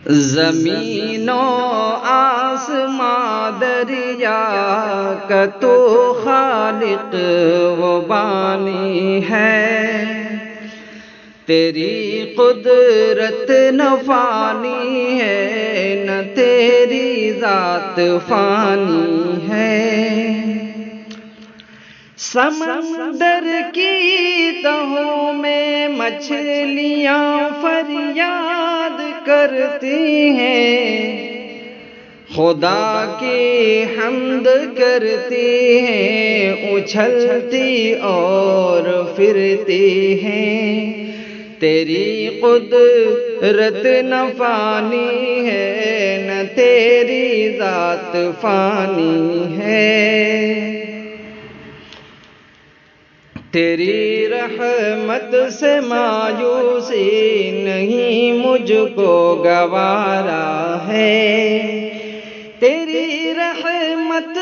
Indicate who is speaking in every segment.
Speaker 1: زمین و آسمان دریا کا تو خالق و بانی ہے، تیری قدرت نہ فانی ہے نہ تیری ذات فانی ہے۔ سمندر کی تہوں میں مچھلیاں فریاد کرتی ہیں، خدا کی حمد کرتی ہیں، اچھلتی اور پھرتی ہیں۔ تیری قدرت نہ فانی ہے نہ تیری ذات فانی ہے۔ تیری رحمت سے مایوسی نہیں مجھ کو گوارا ہے، تیری رحمت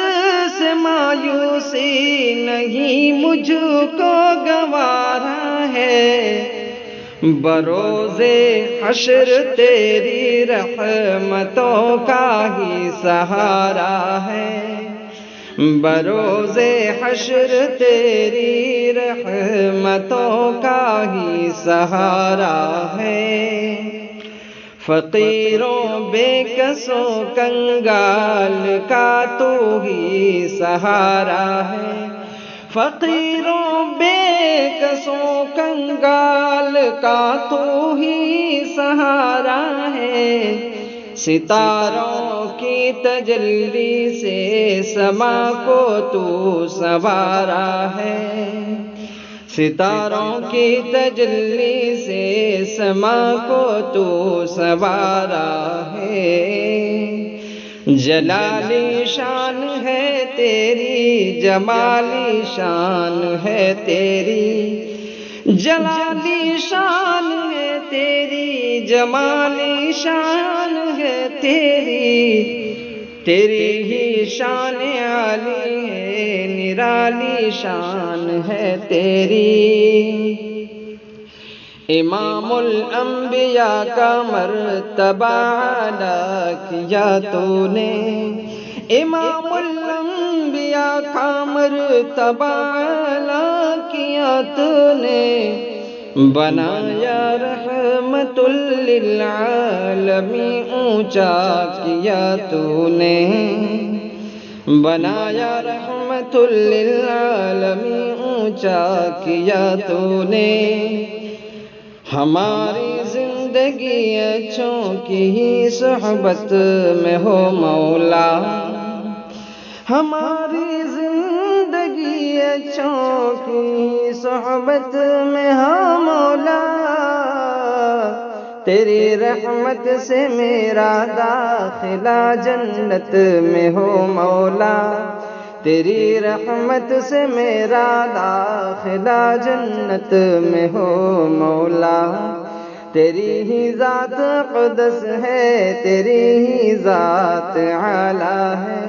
Speaker 1: سے مایوسی نہیں مجھ کو گوارا ہے۔ بروز حشر تیری رحمتوں کا ہی سہارا ہے، بروز حشر تیری رحمتوں کا ہی سہارا ہے۔ فقیروں بے کسوں کنگال کا تو ہی سہارا ہے، فقیروں بے کسوں کنگال کا تو ہی سہارا ہے۔ ستاروں کی تجلی سے سما کو تو سنوارا ہے، ستاروں کی تجلی سے سما کو تو سنوارا ہے۔ جلالی شان ہے تیری، جمالی شان ہے تیری، جلالی شان ہے تیری، جمالی شان ہے تیری۔ تیری ہی شان عالی ہے، نرالی شان ہے تیری۔ امام الانبیاء کا مرتبہ اعلیٰ کیا تو نے، امام الانبیاء کا مرتبہ اعلیٰ کیا تو نے۔ بنایا رحمت للعالمین اونچا کیا تو نے، بنایا رحمت للعالمین اونچا کیا تو نے۔ ہماری زندگی اچھوں کی ہی صحبت میں ہو مولا، ہماری زندگی اچھوں کی صحبت میں ہو مولا۔ تیری رحمت سے میرا داخلہ جنت میں ہو مولا، تیری رحمت سے میرا داخلہ جنت میں ہو مولا۔ تیری ہی ذات اقدس ہے، تیری ہی ذات اعلیٰ ہے،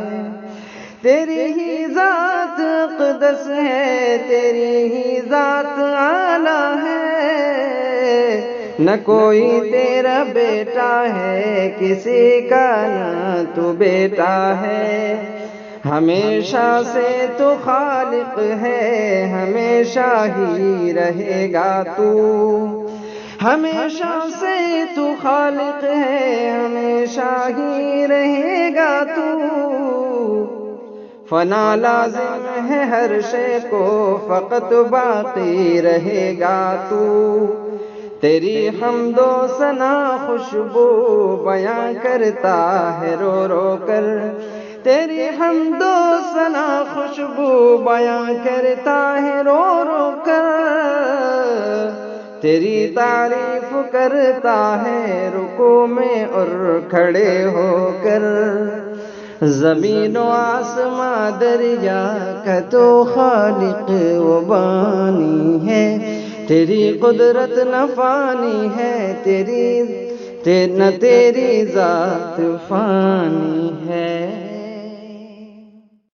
Speaker 1: تیری ہی ذات اقدس ہے، تیری ہی ذات اعلیٰ ہے۔ نہ کوئی تیرا بیٹا ہے، کسی کا نہ تو بیٹا ہے، ہمیشہ سے تو خالق ہے، ہمیشہ ہی رہے گا تو، ہمیشہ سے تو خالق ہے، ہمیشہ ہی رہے گا تو۔ فنا لازم ہے ہر شے کو، فقط باقی رہے گا تو۔ تیری حمد و ثنا خوشبو بیاں کرتا ہے رو رو کر، تیری حمد و ثنا خوشبو بیاں کرتا ہے رو رو کر۔ تیری تعریف کرتا ہے رکوع میں اور کھڑے ہو کر، زمین و آسمان دریا کا تو خالق و بانی ہے، تیری قدرت نہ فانی ہے، تیری نہ تیری ذات فانی ہے۔